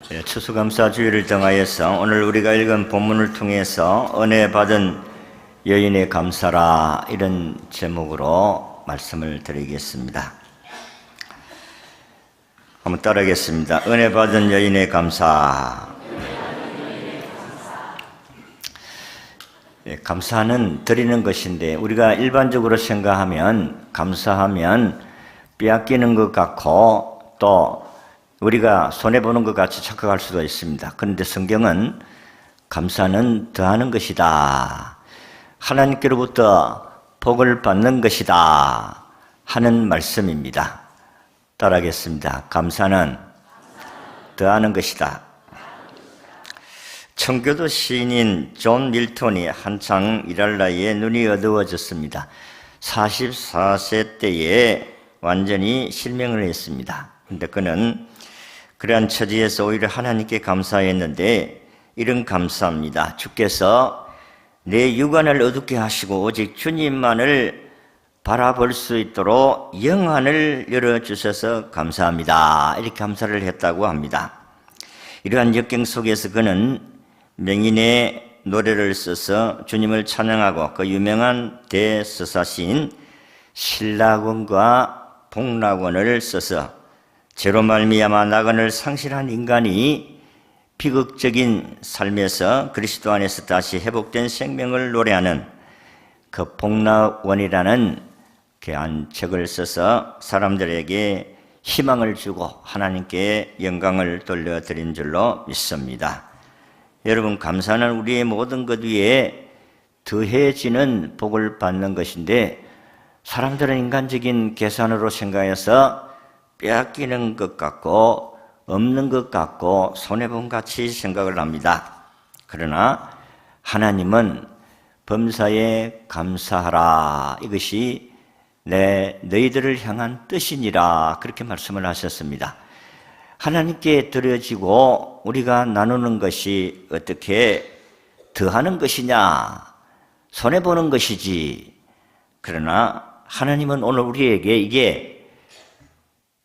추수감사주일을 정하여서 오늘 우리가 읽은 본문을 통해서 은혜 받은 여인의 감사라, 이런 제목으로 말씀을 드리겠습니다. 한번 따라하겠습니다. 은혜 받은 여인의 감사. 감사는 드리는 것인데, 우리가 일반적으로 생각하면 감사하면 빼앗기는 것 같고 또 우리가 손해보는 것 같이 착각할 수도 있습니다. 그런데 성경은 감사는 더하는 것이다, 하나님께로부터 복을 받는 것이다 하는 말씀입니다. 따라하겠습니다. 감사는 더하는 것이다. 청교도 시인인 존 밀턴이 한창 일할 나이에 눈이 어두워졌습니다. 44세 때에 완전히 실명을 했습니다. 그런데 그는 그러한 처지에서 오히려 하나님께 감사했는데 이런 감사합니다. 주께서 내 육안을 어둡게 하시고 오직 주님만을 바라볼 수 있도록 영안을 열어주셔서 감사합니다. 이렇게 감사를 했다고 합니다. 이러한 역경 속에서 그는 명인의 노래를 써서 주님을 찬양하고 그 유명한 대서사시인 신라곤과 복락곤을 써서 죄로 말미암아 나그네를 상실한 인간이 비극적인 삶에서 그리스도 안에서 다시 회복된 생명을 노래하는 그 복락곤이라는 귀한 책을 써서 사람들에게 희망을 주고 하나님께 영광을 돌려드린 줄로 믿습니다. 여러분, 감사는 우리의 모든 것 위에 더해지는 복을 받는 것인데, 사람들은 인간적인 계산으로 생각해서 빼앗기는 것 같고 없는 것 같고 손해본 같이 생각을 합니다. 그러나 하나님은 범사에 감사하라, 이것이 너희들을 향한 뜻이니라, 그렇게 말씀을 하셨습니다. 하나님께 드려지고 우리가 나누는 것이 어떻게 더하는 것이냐, 손해보는 것이지. 그러나 하나님은 오늘 우리에게 이게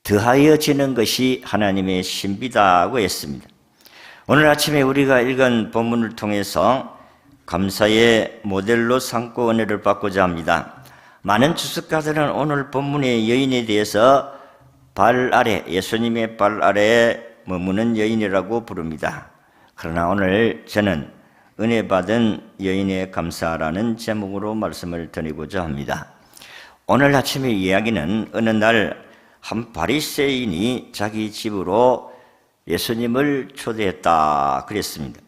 더하여지는 것이 하나님의 신비다고 했습니다. 오늘 아침에 우리가 읽은 본문을 통해서 감사의 모델로 삼고 은혜를 받고자 합니다. 많은 주석가들은 오늘 본문의 여인에 대해서 발 아래, 예수님의 발 아래에 머무는 여인이라고 부릅니다. 그러나 오늘 저는 은혜 받은 여인의 감사라는 제목으로 말씀을 드리고자 합니다. 오늘 아침의 이야기는 어느 날 한 바리새인이 자기 집으로 예수님을 초대했다 그랬습니다.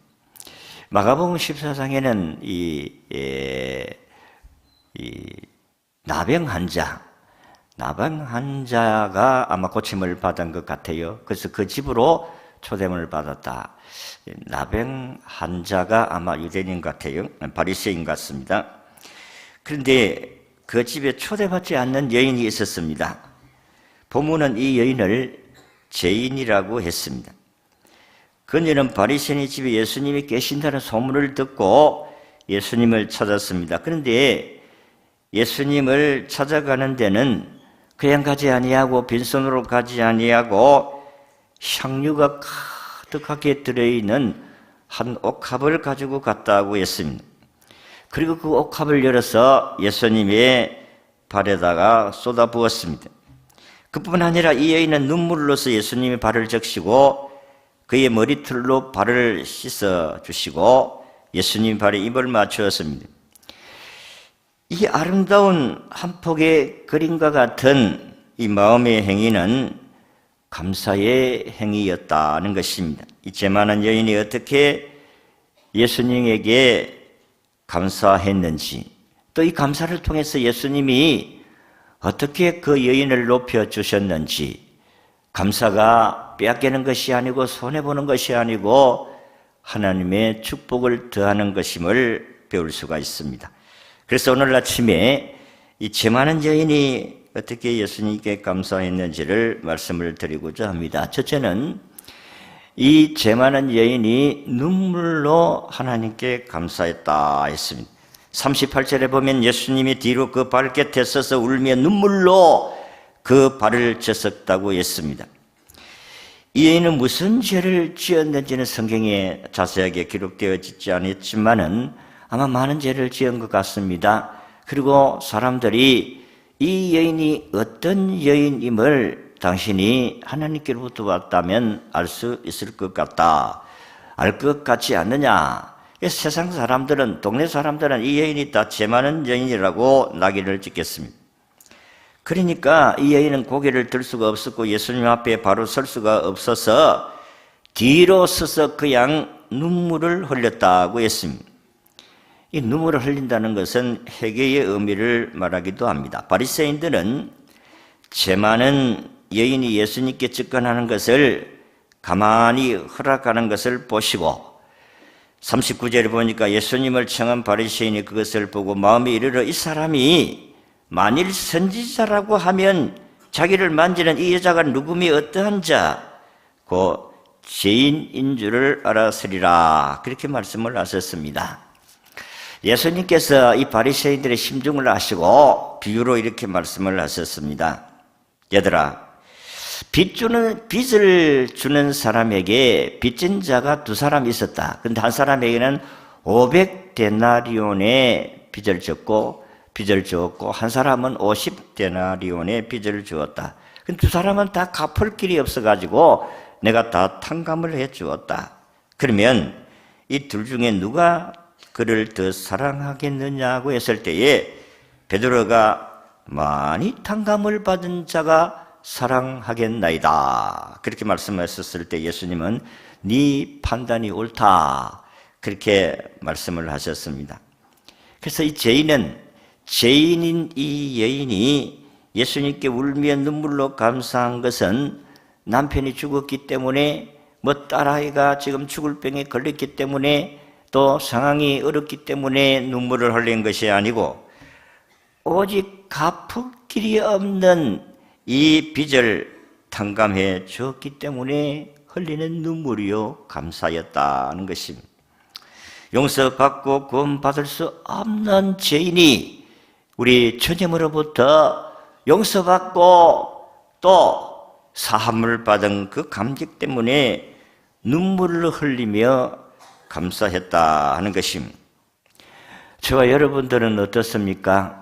마가복음 14장에는 이 나병 환자가 아마 고침을 받은 것 같아요. 그래서 그 집으로 초대문을 받았다. 나병 환자가 아마 유대인 같아요. 바리새인 같습니다. 그런데 그 집에 초대받지 않는 여인이 있었습니다. 본문은 이 여인을 죄인이라고 했습니다. 그녀는 바리새인의 집에 예수님이 계신다는 소문을 듣고 예수님을 찾았습니다. 그런데 예수님을 찾아가는 데는 그냥 가지 아니하고 빈손으로 가지 아니하고 향유가 가득하게 들어있는 한 옥합을 가지고 갔다고 했습니다. 그리고 그 옥합을 열어서 예수님의 발에다가 쏟아부었습니다. 그뿐 아니라 이 여인은 눈물로서 예수님의 발을 적시고 그의 머리털로 발을 씻어주시고 예수님 발에 입을 맞추었습니다. 이 아름다운 한 폭의 그림과 같은 이 마음의 행위는 감사의 행위였다는 것입니다. 이 죄많은 여인이 어떻게 예수님에게 감사했는지, 또 이 감사를 통해서 예수님이 어떻게 그 여인을 높여주셨는지, 감사가 빼앗기는 것이 아니고 손해보는 것이 아니고 하나님의 축복을 더하는 것임을 배울 수가 있습니다. 그래서 오늘 아침에 이 죄많은 여인이 어떻게 예수님께 감사했는지를 말씀을 드리고자 합니다. 첫째는 이 죄많은 여인이 눈물로 하나님께 감사했다 했습니다. 38절에 보면 예수님이 뒤로 그 발끝에 서서 울며 눈물로 그 발을 쳤었다고 했습니다. 이 여인은 무슨 죄를 지었는지는 성경에 자세하게 기록되어 있지 않았지만은 아마 많은 죄를 지은 것 같습니다. 그리고 사람들이 이 여인이 어떤 여인임을 당신이 하나님께로부터 왔다면 알 수 있을 것 같다. 알 것 같지 않느냐. 세상 사람들은, 동네 사람들은 이 여인이 다 죄 많은 여인이라고 낙인을 찍겠습니다. 그러니까 이 여인은 고개를 들 수가 없었고 예수님 앞에 바로 설 수가 없어서 뒤로 서서 그냥 눈물을 흘렸다고 했습니다. 이 눈물을 흘린다는 것은 회개의 의미를 말하기도 합니다. 바리새인들은 죄 많은 여인이 예수님께 접근하는 것을 가만히 허락하는 것을 보시고 39절에 보니까 예수님을 청한 바리새인이 그것을 보고 마음에 이르러 이 사람이 만일 선지자라고 하면 자기를 만지는 이 여자가 누구미 어떠한 자, 그 죄인인 줄을 알았으리라. 그렇게 말씀을 하셨습니다. 예수님께서 이 바리새인들의 심중을 아시고 비유로 이렇게 말씀을 하셨습니다. 얘들아, 빚을 주는 사람에게 빚진 자가 두 사람이 있었다. 그런데 한 사람에게는 500데나리온의 빚을 졌고 한 사람은 50데나리온의 빚을 주었다. 근데 두 사람은 다 갚을 길이 없어가지고 내가 다 탕감을 해 주었다. 그러면 이 둘 중에 누가 그를 더 사랑하겠느냐고 했을 때에 베드로가 많이 탕감을 받은 자가 사랑하겠나이다. 그렇게 말씀하셨을 때 예수님은 네 판단이 옳다. 그렇게 말씀을 하셨습니다. 그래서 이 죄인인 이 여인이 예수님께 울며 눈물로 감사한 것은 남편이 죽었기 때문에 딸아이가 지금 죽을 병에 걸렸기 때문에 또 상황이 어렵기 때문에 눈물을 흘린 것이 아니고 오직 갚을 길이 없는 이 빚을 탕감해 주었기 때문에 흘리는 눈물이요 감사였다는 것입니다. 용서받고 구원받을 수 없는 죄인이 우리 주님으로부터 용서받고 또 사함을 받은 그 감격 때문에 눈물을 흘리며 감사했다 하는 것입니다. 저와 여러분들은 어떻습니까?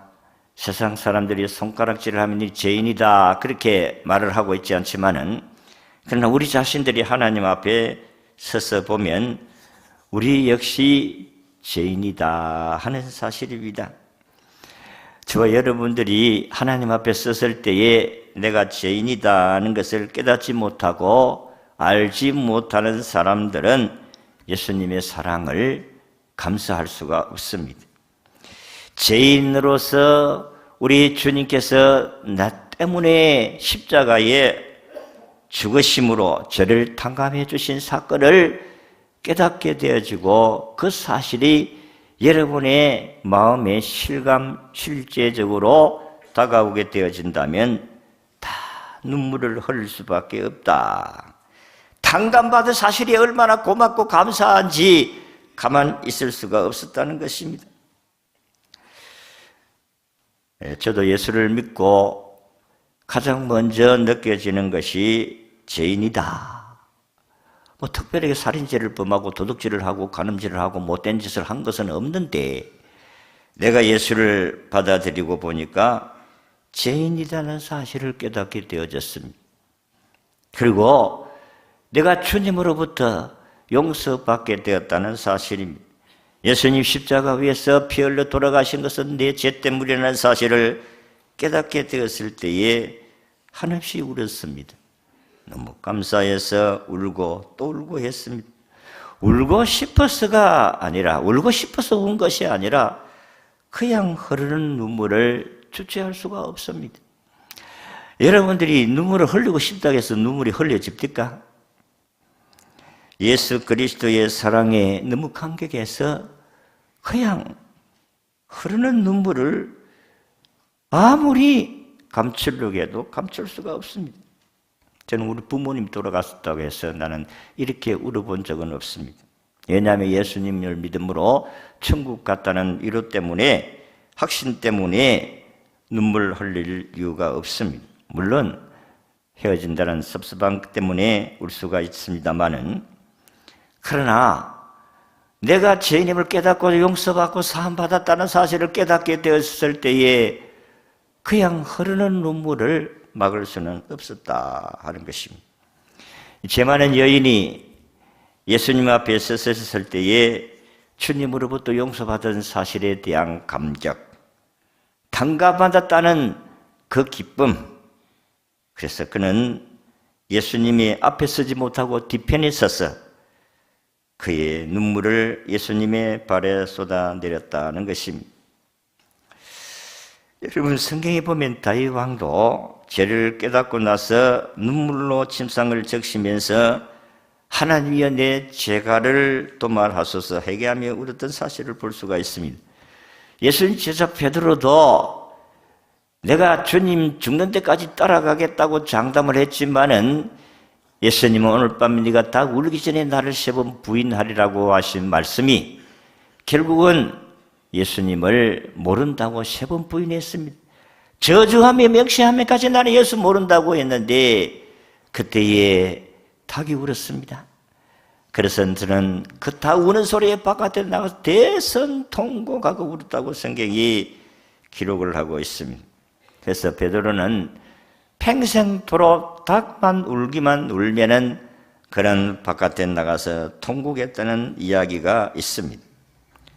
세상 사람들이 손가락질을 하면 이 죄인이다 그렇게 말을 하고 있지 않지만은 그러나 우리 자신들이 하나님 앞에 서서 보면 우리 역시 죄인이다 하는 사실입니다. 저와 여러분들이 하나님 앞에 섰을 때에 내가 죄인이다 하는 것을 깨닫지 못하고 알지 못하는 사람들은 예수님의 사랑을 감사할 수가 없습니다. 죄인으로서 우리 주님께서 나 때문에 십자가에 죽으심으로 저를 탕감해 주신 사건을 깨닫게 되어지고 그 사실이 여러분의 마음에 실제적으로 다가오게 되어진다면 다 눈물을 흘릴 수밖에 없다. 탕감받은 사실이 얼마나 고맙고 감사한지 가만 있을 수가 없었다는 것입니다. 저도 예수를 믿고 가장 먼저 느껴지는 것이 죄인이다. 특별하게 살인죄를 범하고 도둑질을 하고 간음질을 하고 못된 짓을 한 것은 없는데 내가 예수를 받아들이고 보니까 죄인이라는 사실을 깨닫게 되어졌습니다. 그리고 내가 주님으로부터 용서받게 되었다는 사실입니다. 예수님 십자가 위에서 피 흘려 돌아가신 것은 내 죄 때문이라는 사실을 깨닫게 되었을 때에 한없이 울었습니다. 너무 감사해서 울고 또 울고 했습니다. 울고 싶어서가 아니라 울고 싶어서 운 것이 아니라 그냥 흐르는 눈물을 주체할 수가 없습니다. 여러분들이 눈물을 흘리고 싶다고 해서 눈물이 흘려집니까? 예수 그리스도의 사랑에 너무 감격해서 그냥 흐르는 눈물을 아무리 감추려고 해도 감출 수가 없습니다. 저는 우리 부모님 돌아갔었다고 해서 나는 이렇게 울어본 적은 없습니다. 왜냐하면 예수님을 믿음으로 천국 갔다는 위로 때문에 확신 때문에 눈물 흘릴 이유가 없습니다. 물론 헤어진다는 섭섭함 때문에 울 수가 있습니다마는, 그러나 내가 죄인임을 깨닫고 용서받고 사함받았다는 사실을 깨닫게 되었을 때에 그냥 흐르는 눈물을 막을 수는 없었다 하는 것입니다. 죄 많은 여인이 예수님 앞에 섰을 때에 주님으로부터 용서받은 사실에 대한 감격, 탕감받았다는 그 기쁨, 그래서 그는 예수님이 앞에 서지 못하고 뒤편에 서서 그의 눈물을 예수님의 발에 쏟아내렸다는 것입니다. 여러분, 성경에 보면 다윗 왕도 죄를 깨닫고 나서 눈물로 침상을 적시면서 하나님이여 내 죄가를 도말하소서 회개하며 울었던 사실을 볼 수가 있습니다. 예수님 제자 베드로도 내가 주님 죽는 데까지 따라가겠다고 장담을 했지만은 예수님은 오늘 밤 네가 다 울기 전에 나를 3번 부인하리라고 하신 말씀이 결국은 예수님을 모른다고 3번 부인했습니다. 저주하며 맹세하며까지 나는 예수 모른다고 했는데 그때에 닭이 울었습니다. 그래서 저는 그 닭 우는 소리에 바깥에 나가서 대성통곡하고 울었다고 성경이 기록을 하고 있습니다. 그래서 베드로는 평생토록 닭만 울기만 울면은 그런 바깥에 나가서 통곡했다는 이야기가 있습니다.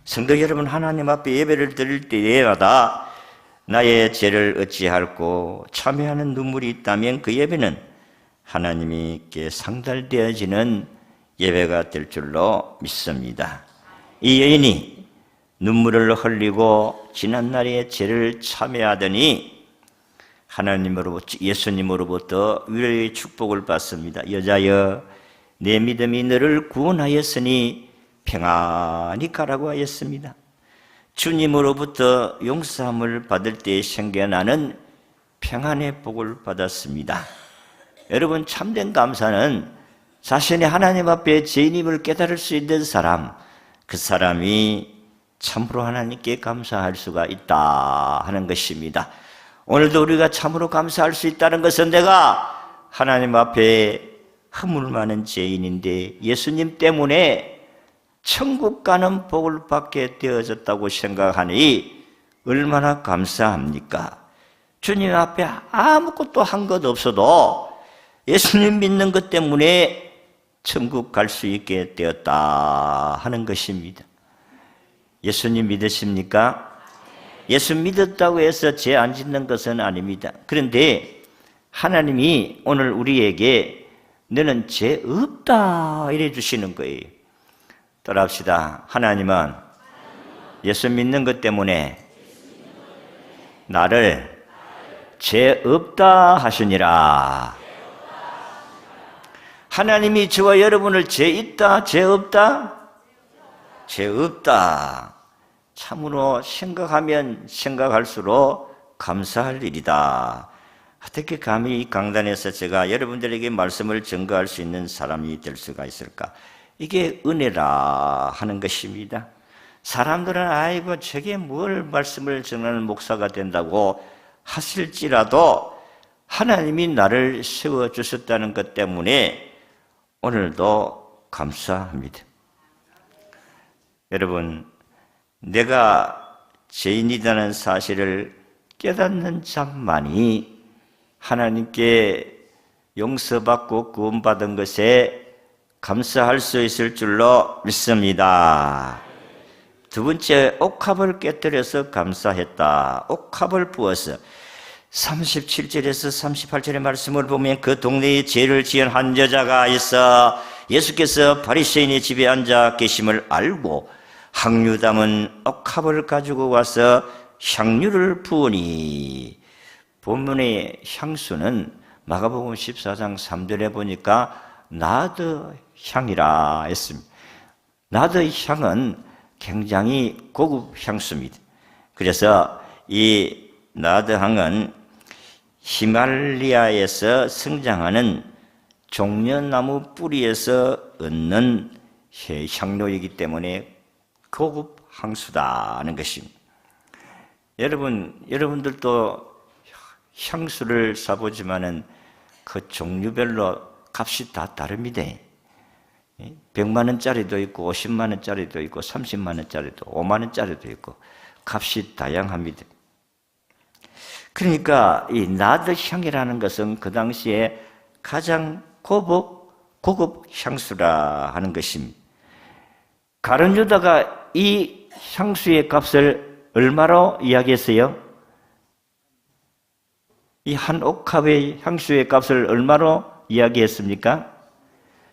성도 여러분, 하나님 앞에 예배를 드릴 때마다 나의 죄를 어찌할꼬 참회하는 눈물이 있다면 그 예배는 하나님께 상달되어지는 예배가 될 줄로 믿습니다. 이 여인이 눈물을 흘리고 지난날의 죄를 참회하더니 하나님으로부터, 예수님으로부터 위로의 축복을 받습니다. 여자여, 내 믿음이 너를 구원하였으니 평안히 가라고 하였습니다. 주님으로부터 용서함을 받을 때 생겨나는 평안의 복을 받았습니다. 여러분, 참된 감사는 자신이 하나님 앞에 죄인임을 깨달을 수 있는 사람, 그 사람이 참으로 하나님께 감사할 수가 있다 하는 것입니다. 오늘도 우리가 참으로 감사할 수 있다는 것은 내가 하나님 앞에 허물 많은 죄인인데 예수님 때문에 천국 가는 복을 받게 되어졌다고 생각하니 얼마나 감사합니까? 주님 앞에 아무것도 한 것 없어도 예수님 믿는 것 때문에 천국 갈 수 있게 되었다 하는 것입니다. 예수님 믿으십니까? 예수 믿었다고 해서 죄 안 짓는 것은 아닙니다. 그런데 하나님이 오늘 우리에게 너는 죄 없다 이래 주시는 거예요. 따라합시다. 하나님은 예수 믿는 것 때문에 나를 죄 없다 하시니라. 하나님이 저와 여러분을 죄 있다, 죄 없다? 죄 없다. 참으로 생각하면 생각할수록 감사할 일이다. 어떻게 감히 이 강단에서 제가 여러분들에게 말씀을 증거할 수 있는 사람이 될 수가 있을까? 이게 은혜라 하는 것입니다. 사람들은 아이고 저게 뭘 말씀을 전하는 목사가 된다고 하실지라도 하나님이 나를 세워주셨다는 것 때문에 오늘도 감사합니다. 여러분, 내가 죄인이라는 사실을 깨닫는 자만이 하나님께 용서받고 구원받은 것에 감사할 수 있을 줄로 믿습니다. 두 번째, 옥합을 깨뜨려서 감사했다. 옥합을 부어서 37절에서 38절의 말씀을 보면 그 동네에 죄를 지은 한 여자가 있어 예수께서 바리새인의 집에 앉아 계심을 알고 향유 담은 옥합을 가지고 와서 향유를 부으니, 본문의 향수는 마가복음 14장 3절에 보니까 나드 향이라 했습니다. 나드 향은 굉장히 고급 향수입니다. 그래서 이 나드 향은 히말라야에서 성장하는 종려나무 뿌리에서 얻는 향료이기 때문에 고급 향수다는 것입니다. 여러분들도 향수를 사보지만은 그 종류별로 값이 다 다릅니다. 100만 원짜리도 있고 50만 원짜리도 있고 30만 원짜리도 5만 원짜리도 있고 값이 다양합니다. 그러니까 이 나드향이라는 것은 그 당시에 가장 고급 향수라 하는 것입니다. 가룟 유다가 이 향수의 값을 얼마로 이야기했어요? 이 한 옥합의 향수의 값을 얼마로 이야기했습니까?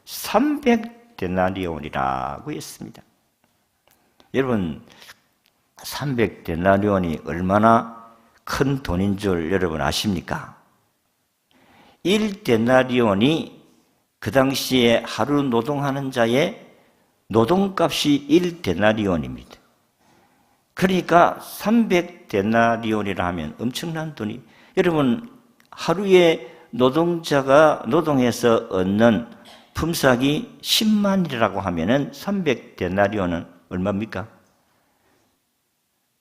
300데나리온이라고 했습니다. 여러분, 300데나리온이 얼마나 큰 돈인 줄 여러분 아십니까? 1데나리온이 그 당시에 하루 노동하는 자의 노동값이 1데나리온입니다. 그러니까 300데나리온이라 하면 엄청난 돈이, 여러분 하루에 노동자가 노동해서 얻는 품삯이 10만이라고 하면은 300데나리온은 얼마입니까?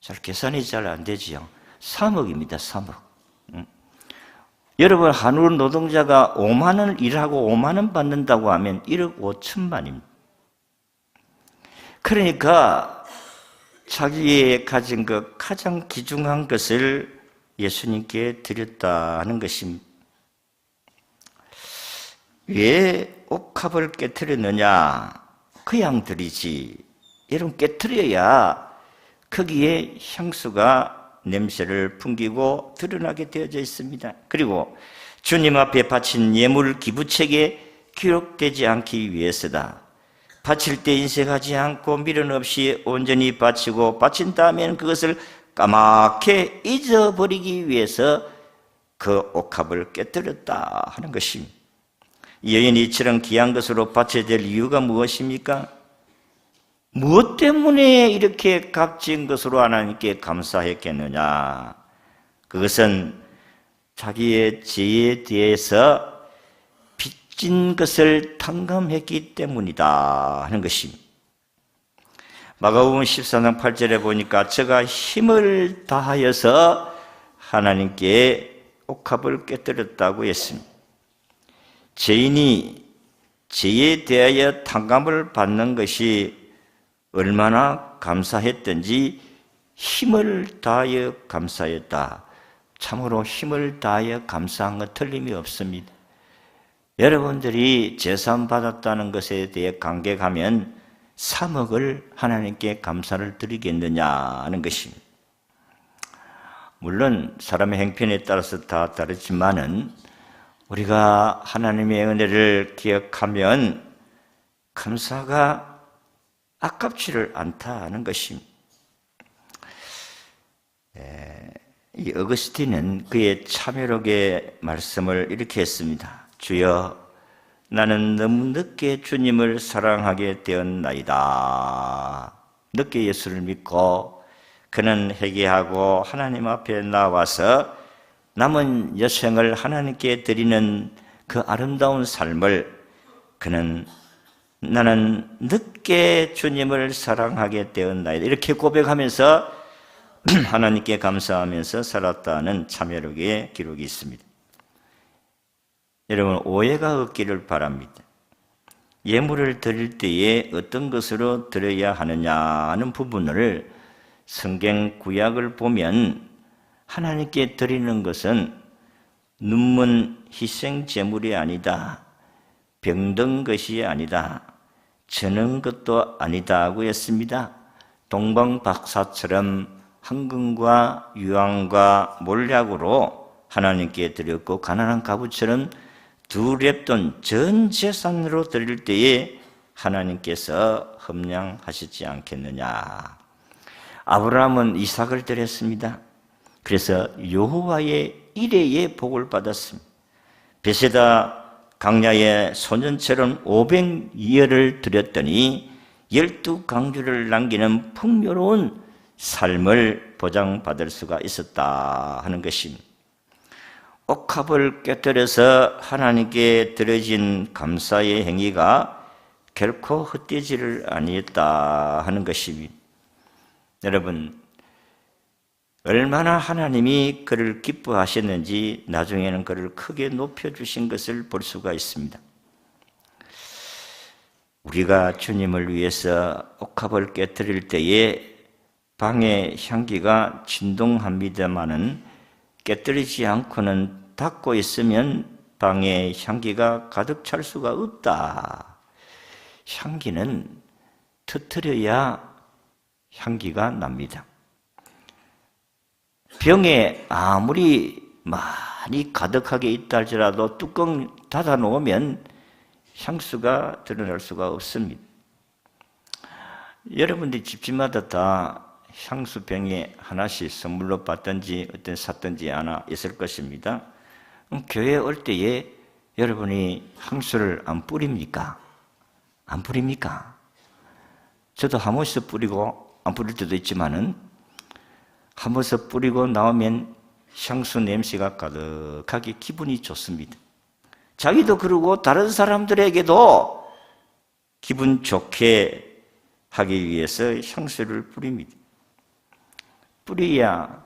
잘 계산이 잘 안 되지요. 3억입니다. 3억. 여러분 하루 노동자가 5만 원 일하고 5만 원 받는다고 하면 1억 5천만입니다. 그러니까 자기의 가진 것 가장 귀중한 것을 예수님께 드렸다는 것입니다. 왜 옥합을 깨트렸느냐? 그냥 드리지. 여러분 깨트려야 거기에 향수가 냄새를 풍기고 드러나게 되어져 있습니다. 그리고 주님 앞에 바친 예물 기부책에 기록되지 않기 위해서다. 바칠 때 인색하지 않고 미련 없이 온전히 바치고 바친 다음에는 그것을 까맣게 잊어버리기 위해서 그 옥합을 깨뜨렸다 하는 것입니다. 여인이 이처럼 귀한 것으로 바쳐야 될 이유가 무엇입니까? 무엇 때문에 이렇게 값진 것으로 하나님께 감사했겠느냐? 그것은 자기의 죄에 대해서 빚진 것을 탕감했기 때문이다 하는 것입니다. 마가복음 14장 8절에 보니까 저가 힘을 다하여서 하나님께 옥합을 깨뜨렸다고 했습니다. 죄인이 죄에 대하여 탕감을 받는 것이 얼마나 감사했던지 힘을 다하여 감사했다. 참으로 힘을 다하여 감사한 것 틀림이 없습니다. 여러분들이 제사 받았다는 것에 대해 감격하면 3억을 하나님께 감사를 드리겠느냐 하는 것입니다. 물론 사람의 행편에 따라서 다 다르지만은 우리가 하나님의 은혜를 기억하면 감사가 아깝지를 않다는 것입니다. 이 어거스틴은 그의 참회록의 말씀을 이렇게 했습니다. 주여, 나는 너무 늦게 주님을 사랑하게 되었나이다. 늦게 예수를 믿고 그는 회개하고 하나님 앞에 나와서 남은 여생을 하나님께 드리는 그 아름다운 삶을 나는 늦게 주님을 사랑하게 되었나이다. 이렇게 고백하면서 하나님께 감사하면서 살았다는 참회록의 기록이 있습니다. 여러분, 오해가 없기를 바랍니다. 예물을 드릴 때에 어떤 것으로 드려야 하느냐 하는 부분을 성경 구약을 보면 하나님께 드리는 것은 눈먼 희생 제물이 아니다. 병든 것이 아니다. 저는 것도 아니다고 했습니다. 동방박사처럼 황금과 유황과 몰약으로 하나님께 드렸고 가난한 가부처럼 두 렙돈 전 재산으로 드릴 때에 하나님께서 험량하시지 않겠느냐. 아브라함은 이삭을 드렸습니다. 그래서 여호와의 이레의 복을 받았습니다. 베세다 강야의 소년처럼 500여를 드렸더니 12강주를 남기는 풍요로운 삶을 보장받을 수가 있었다 하는 것입니다. 옥합을 깨뜨려서 하나님께 드려진 감사의 행위가 결코 헛되지를 아니했다 하는 것입니다. 여러분, 얼마나 하나님이 그를 기뻐하셨는지 나중에는 그를 크게 높여주신 것을 볼 수가 있습니다. 우리가 주님을 위해서 옥합을 깨뜨릴 때에 방의 향기가 진동합니다마는 깨뜨리지 않고는 닫고 있으면 방의 향기가 가득 찰 수가 없다. 향기는 터뜨려야 향기가 납니다. 병에 아무리 많이 가득하게 있다 할지라도 뚜껑 닫아 놓으면 향수가 드러날 수가 없습니다. 여러분들이 집집마다 다 향수병에 하나씩 선물로 받든지 어떤 샀든지 하나 있을 것입니다. 교회에 올 때에 여러분이 향수를 안 뿌립니까? 안 뿌립니까? 저도 한 번씩 뿌리고 안 뿌릴 때도 있지만은 한 번씩 뿌리고 나오면 향수 냄새가 가득하게 기분이 좋습니다. 자기도 그러고 다른 사람들에게도 기분 좋게 하기 위해서 향수를 뿌립니다. 뿌려야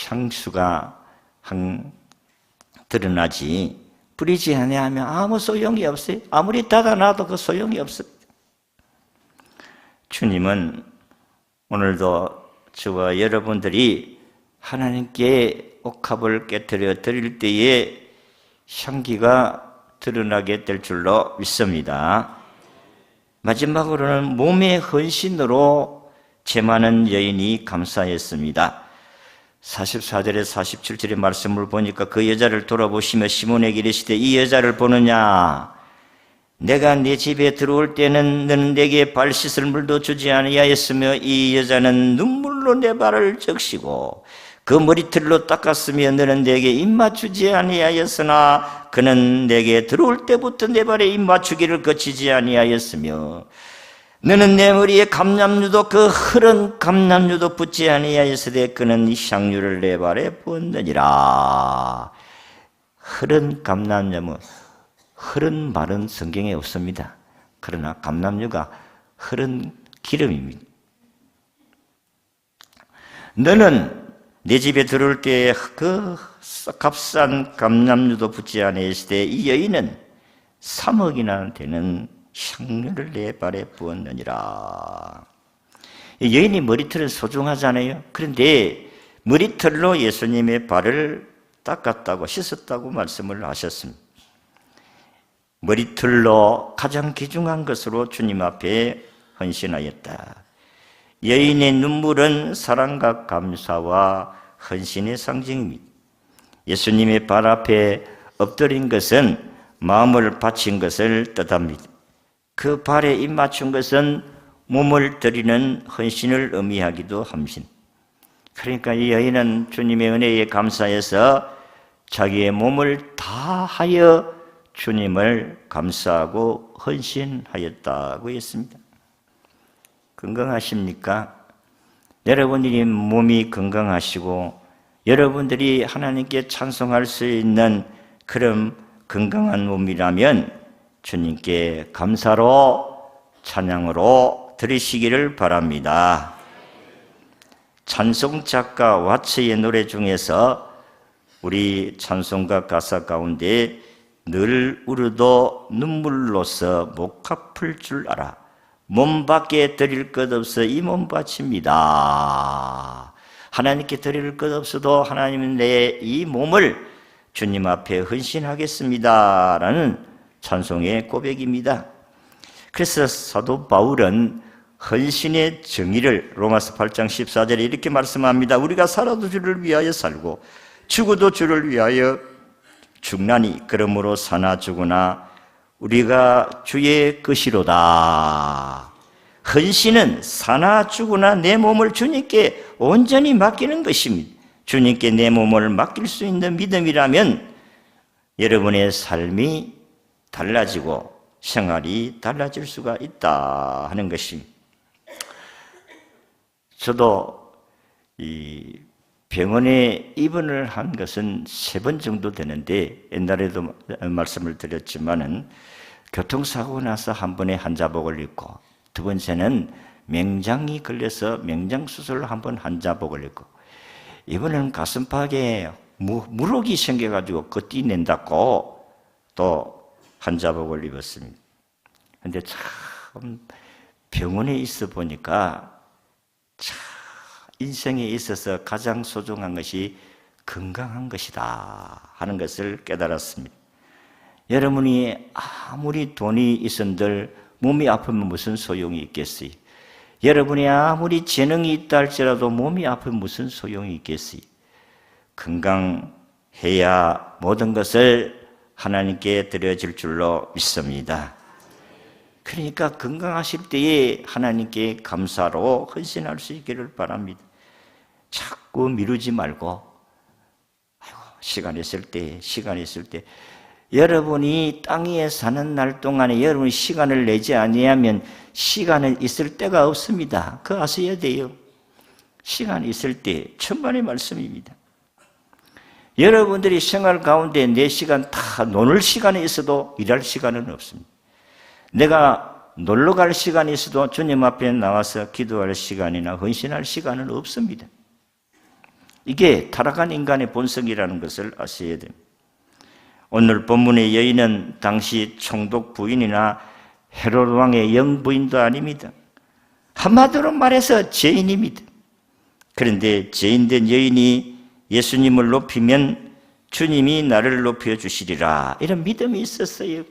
향수가 드러나지, 뿌리지 않으면 아무 소용이 없어요. 아무리 닫아놔도 그 소용이 없습니다. 주님은 오늘도 저와 여러분들이 하나님께 옥합을 깨뜨려 드릴 때에 향기가 드러나게 될 줄로 믿습니다. 마지막으로는 몸의 헌신으로 제많은 여인이 감사했습니다. 44절에 47절의 말씀을 보니까 그 여자를 돌아보시며 시몬에게 이르시되 이 여자를 보느냐? 내가 네 집에 들어올 때는 너는 내게 발 씻을 물도 주지 아니하였으며 이 여자는 눈물로 내 발을 적시고 그 머리털로 닦았으며 너는 내게 입 맞추지 아니하였으나 그는 내게 들어올 때부터 내 발에 입 맞추기를 거치지 아니하였으며 너는 내 머리에 감람류도 그 흐른 감람류도 붙지 아니하였으되 그는 향유를 내 발에 부었느니라. 흐른 감람류는 흐른 말은 성경에 없습니다. 그러나 감람류가 흐른 기름입니다. 너는 내 집에 들어올 때 그 값싼 감람류도 붙지 아니하시되 이 여인은 3억이나 되는 향유를 내 발에 부었느니라. 이 여인이 머리털은 소중하잖아요. 그런데 머리털로 예수님의 발을 닦았다고 씻었다고 말씀을 하셨습니다. 머리털로 가장 귀중한 것으로 주님 앞에 헌신하였다. 여인의 눈물은 사랑과 감사와 헌신의 상징입니다. 예수님의 발 앞에 엎드린 것은 마음을 바친 것을 뜻합니다. 그 발에 입 맞춘 것은 몸을 드리는 헌신을 의미하기도 합니다. 그러니까 이 여인은 주님의 은혜에 감사해서 자기의 몸을 다하여 주님을 감사하고 헌신하였다고 했습니다. 건강하십니까? 여러분들이 몸이 건강하시고 여러분들이 하나님께 찬송할 수 있는 그런 건강한 몸이라면 주님께 감사로 찬양으로 드리시기를 바랍니다. 찬송작가 와츠의 노래 중에서 우리 찬송가 가사 가운데 늘 울어도 눈물로서 못 갚을 줄 알아 몸 밖에 드릴 것 없어 이 몸 바칩니다. 하나님께 드릴 것 없어도 하나님은 내 이 몸을 주님 앞에 헌신하겠습니다 라는 찬송의 고백입니다. 그래서 사도 바울은 헌신의 정의를 로마서 8장 14절에 이렇게 말씀합니다. 우리가 살아도 주를 위하여 살고 죽어도 주를 위하여 죽나니 그러므로 사나 죽으나 우리가 주의 것이로다. 헌신은 사나 죽으나 내 몸을 주님께 온전히 맡기는 것입니다. 주님께 내 몸을 맡길 수 있는 믿음이라면 여러분의 삶이 달라지고 생활이 달라질 수가 있다 하는 것입니다. 저도 이 병원에 입원을 한 것은 3번 정도 되는데 옛날에도 말씀을 드렸지만은 교통사고 나서 한 번에 환자복을 입고 두 번째는 맹장이 걸려서 맹장수술을 한 번 환자복을 입고 이번에는 가슴팍에 물혹이 생겨가지고 그 낸다고 또 환자복을 입었습니다. 근데 참 병원에 있어 보니까 참 인생에 있어서 가장 소중한 것이 건강한 것이다 하는 것을 깨달았습니다. 여러분이 아무리 돈이 있은들 몸이 아프면 무슨 소용이 있겠어요? 여러분이 아무리 재능이 있다 할지라도 몸이 아프면 무슨 소용이 있겠어요? 건강해야 모든 것을 하나님께 드려질 줄로 믿습니다. 그러니까 건강하실 때에 하나님께 감사로 헌신할 수 있기를 바랍니다. 자꾸 미루지 말고 시간 있을 때 여러분이 땅 위에 사는 날 동안에 여러분이 시간을 내지 아니하면 시간은 있을 때가 없습니다. 그거 아셔야 돼요. 시간이 있을 때 천만의 말씀입니다. 여러분들이 생활 가운데 내 시간 다 노는 시간이 있어도 일할 시간은 없습니다. 내가 놀러 갈 시간이 있어도 주님 앞에 나와서 기도할 시간이나 헌신할 시간은 없습니다. 이게 타락한 인간의 본성이라는 것을 아셔야 됩니다. 오늘 본문의 여인은 당시 총독 부인이나 헤롯 왕의 영부인도 아닙니다. 한마디로 말해서 죄인입니다. 그런데 죄인된 여인이 예수님을 높이면 주님이 나를 높여주시리라 이런 믿음이 있었어요.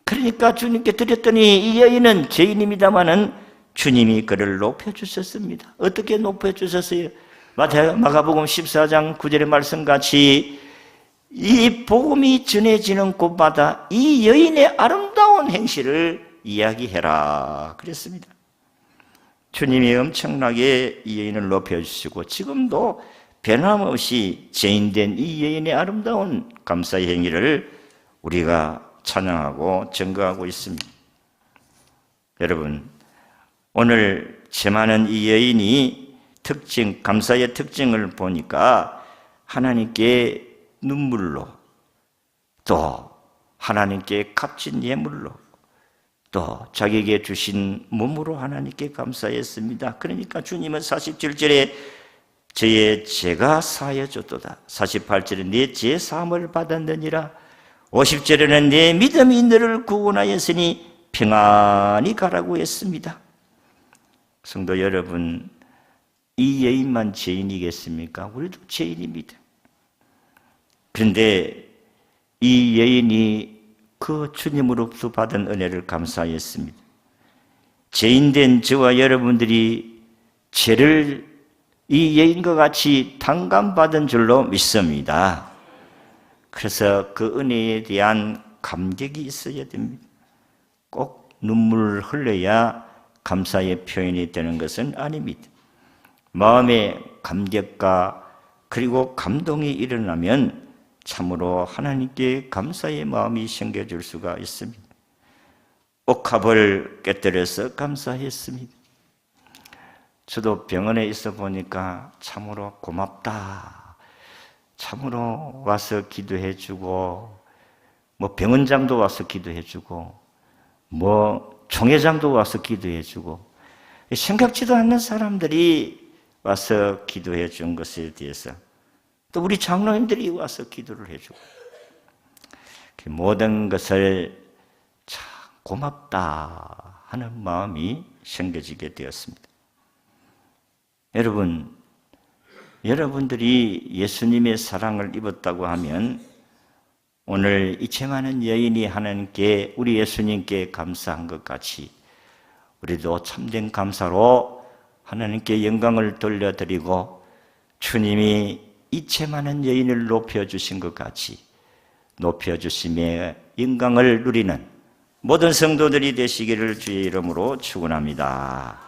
그러니까 주님께 드렸더니 이 여인은 죄인입니다마는 주님이 그를 높여주셨습니다. 어떻게 높여주셨어요? 마가복음 14장 9절의 말씀같이 이 복음이 전해지는 곳마다 이 여인의 아름다운 행실을 이야기해라 그랬습니다. 주님이 엄청나게 이 여인을 높여주시고 지금도 변함없이 죄인된 이 여인의 아름다운 감사의 행위를 우리가 찬양하고 증거하고 있습니다. 여러분, 오늘 죄 많은 이 여인이 감사의 특징을 보니까 하나님께 눈물로 또 하나님께 값진 예물로 또 자기에게 주신 몸으로 하나님께 감사했습니다. 그러니까 주님은 47절에 저의 죄가 사하여졌도다. 48절에 내 죄 사함을 받았느니라. 50절에는 내 믿음이 너를 구원하였으니 평안히 가라고 했습니다. 성도 여러분, 이 여인만 죄인이겠습니까? 우리도 죄인입니다. 그런데 이 여인이 그 주님으로부터 받은 은혜를 감사했습니다. 죄인된 저와 여러분들이 죄를 이 여인과 같이 탕감받은 줄로 믿습니다. 그래서 그 은혜에 대한 감격이 있어야 됩니다. 꼭 눈물을 흘려야 감사의 표현이 되는 것은 아닙니다. 마음의 감격과 그리고 감동이 일어나면 참으로 하나님께 감사의 마음이 생겨질 수가 있습니다. 옥합을 깨뜨려서 감사했습니다. 저도 병원에 있어 보니까 참으로 고맙다. 참으로 와서 기도해 주고 병원장도 와서 기도해 주고 총회장도 와서 기도해 주고 생각지도 않는 사람들이 와서 기도해 준 것에 대해서 또 우리 장로님들이 와서 기도를 해주고 모든 것을 참 고맙다 하는 마음이 생겨지게 되었습니다. 여러분, 여러분들이 예수님의 사랑을 입었다고 하면 오늘 이 죄 많은 여인이 하나님께 우리 예수님께 감사한 것 같이 우리도 참된 감사로 하나님께 영광을 돌려드리고 주님이 이 죄 많은 여인을 높여주신 것 같이 높여주심의 영광을 누리는 모든 성도들이 되시기를 주의 이름으로 축원합니다.